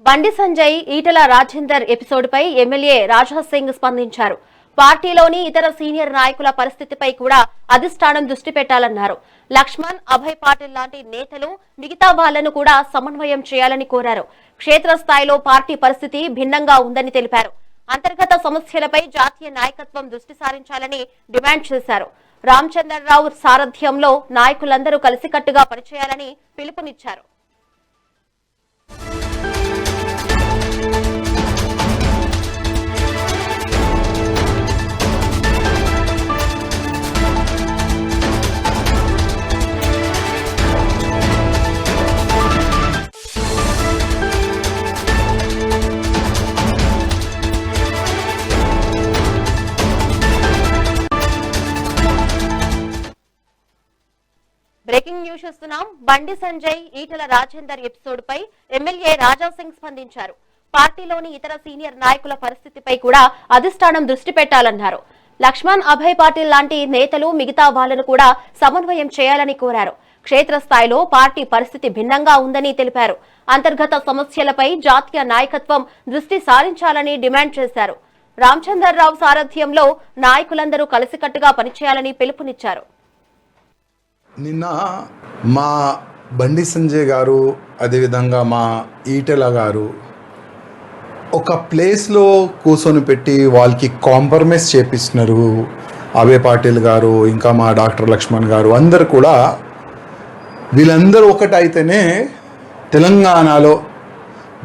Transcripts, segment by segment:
Bandi Sanjay Etela Rajender ఎపిసోడ్పై MLA Raja Singh స్పందించారు. పార్టీలోని ఇతర సీనియర్ నాయకుల పరిస్థితిపై కూడా అధిష్టానం దృష్టి పెట్టాలన్నారు. లక్ష్మణ్, అభయ్ పాటిల్ లాంటి నేతలు మిగతా వాళ్లను కూడా సమన్వయం చేయాలని కోరారు. క్షేత్రస్థాయిలో పార్టీ పరిస్థితి భిన్నంగా ఉందని తెలిపారు. అంతర్గత సమస్యలపై జాతీయ నాయకత్వం దృష్టి సారించాలని డిమాండ్ చేశారు. రామచంద్రరావు సారథ్యంలో నాయకులందరూ కలిసికట్టుగా పనిచేయాలని పిలుపునిచ్చారు. బ్రేకింగ్ న్యూస్ చూస్తున్నాం. బండి సంజయ్ ఈటల రాజేందర్ ఎపిసోడ్ పై ఎమ్మెల్యే రాజా సింగ్ స్పందించారు. పార్టీలోని ఇతర సీనియర్ నాయకుల పరిస్థితిపై కూడా అధిష్టానం దృష్టి పెట్టాలన్నారు. లక్ష్మణ్, అభయ్ పాటిల్ లాంటి నేతలు మిగతా వాళ్లను కూడా సమన్వయం చేయాలని కోరారు. క్షేత్రస్థాయిలో పార్టీ పరిస్థితి భిన్నంగా ఉందని తెలిపారు. అంతర్గత సమస్యలపై జాతీయ నాయకత్వం దృష్టి సారించాలని డిమాండ్ చేశారు. రామచంద్రరావు సారథ్యంలో నాయకులందరూ కలిసికట్టుగా పనిచేయాలని పిలుపునిచ్చారు. నిన్న మా బండి సంజయ్ గారు, అదేవిధంగా మా ఈటెల గారు ఒక ప్లేస్లో కూర్చొని పెట్టి వాళ్ళకి కాంప్రమైజ్ చేపిస్తున్నారు. అభయ్ పాటిల్ గారు, ఇంకా మా డాక్టర్ లక్ష్మణ్ గారు అందరు కూడా వీళ్ళందరూ ఒకటైతేనే తెలంగాణలో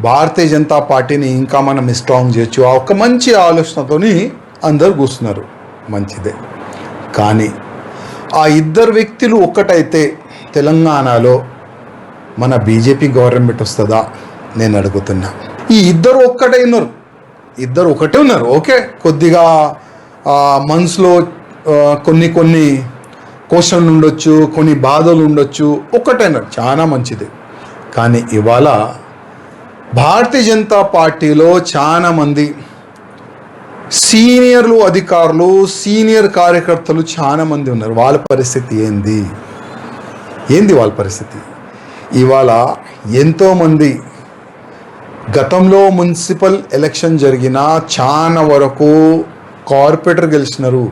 భారతీయ జనతా పార్టీని ఇంకా మనం స్ట్రాంగ్ చేయొచ్చు. ఆ ఒక మంచి ఆలోచనతోని అందరు కూర్చున్నారు, మంచిదే. కానీ ఆ ఇద్దరు వ్యక్తులు ఒక్కటైతే తెలంగాణలో మన బీజేపీ గవర్నమెంట్ వస్తుందా నేను అడుగుతున్నా. ఈ ఇద్దరు ఒక్కటే ఉన్నారు, ఇద్దరు ఒకటే ఉన్నారు. ఓకే, కొద్దిగా మనసులో కొన్ని క్వశ్చన్లు ఉండొచ్చు, కొన్ని బాధలు ఉండొచ్చు, ఒక్కటైనారు, చాలా మంచిది. కానీ ఇవాళ భారతీయ జనతా పార్టీలో చాలా మంది సీనియర్లు, అధికారులు, సీనియర్ కార్యకర్తలు చాలా మంది ఉన్నారు. వాళ్ళ పరిస్థితి ఏంది వాళ్ళ పరిస్థితి? ఇవాళ ఎంతోమంది గతంలో మున్సిపల్ ఎలక్షన్ జరిగిన చాలా వరకు కార్పొరేటర్ గెలిచినారు.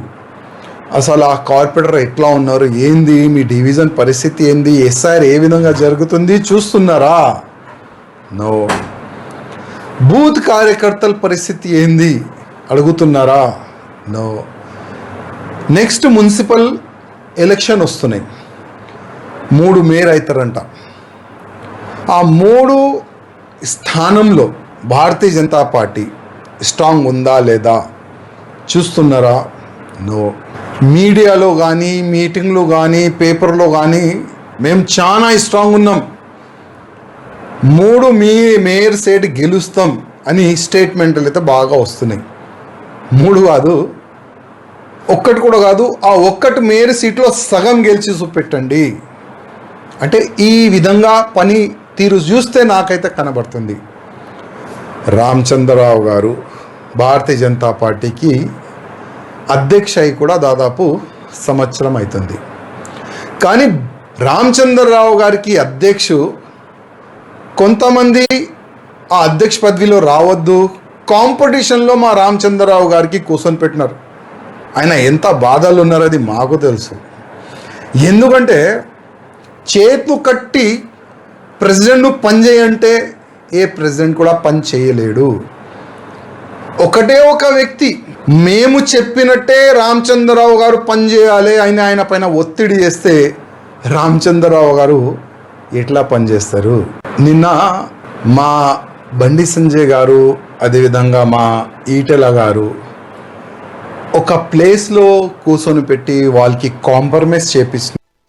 అసలు ఆ కార్పొరేటర్ ఎట్లా ఉన్నారు, ఏంది మీ డివిజన్ పరిస్థితి ఏంది, ఎస్ఐఆర్ ఏ విధంగా జరుగుతుంది చూస్తున్నారా? నో. బూత్ కార్యకర్తల పరిస్థితి ఏంది అడుగుతున్నారా? నో. నెక్స్ట్ మున్సిపల్ ఎలక్షన్ వస్తున్నాయి, 3 మేయర్ అవుతారంట. ఆ 3 స్థానంలో భారతీయ జనతా పార్టీ స్ట్రాంగ్ ఉందా లేదా చూస్తున్నారా? నో. మీడియాలో కానీ, మీటింగ్లో కానీ, పేపర్లో కానీ మేము చాలా స్ట్రాంగ్ ఉన్నాం, 3 మేయర్ సీట్ గెలుస్తాం అని స్టేట్మెంట్లు అయితే బాగా వస్తున్నాయి. 3 కాదు, ఒక్కటి కూడా కాదు, ఆ ఒక్కటి మేయర్ సీట్లో సగం గెలిచి చూపెట్టండి అంటే ఈ విధంగా పని తీరు చూస్తే నాకైతే కనబడుతుంది. రామచంద్రరావు గారు భారతీయ జనతా పార్టీకి అధ్యక్ష అయి కూడా దాదాపు సంవత్సరం అవుతుంది. కానీ రామచంద్రరావు గారికి కొంతమంది ఆ అధ్యక్ష పదవిలో రావద్దు, కాంపిటీషన్లో మా రామచంద్రరావు గారికి కూర్చొని పెట్టినారు. ఆయన ఎంత బాధలు ఉన్నారో అది మాకు తెలుసు. ఎందుకంటే చేతులు కట్టి ప్రెసిడెంట్ పని చేయంటే ఏ ప్రెసిడెంట్ కూడా పని చేయలేడు. ఒకటే ఒక వ్యక్తి మేము చెప్పినట్టే రామచంద్రరావు గారు పని చేయాలి అని ఆయన పైన ఒత్తిడి చేస్తే రామచంద్రరావు గారు ఎట్లా పనిచేస్తారు? నిన్న మా బండి సంజయ్ గారు, అదేవిధంగా మా ఈటెల గారు ఒక ప్లేస్లో కూర్చొని పెట్టి వాళ్ళకి కాంప్రమైజ్ చేపిస్తున్నారు.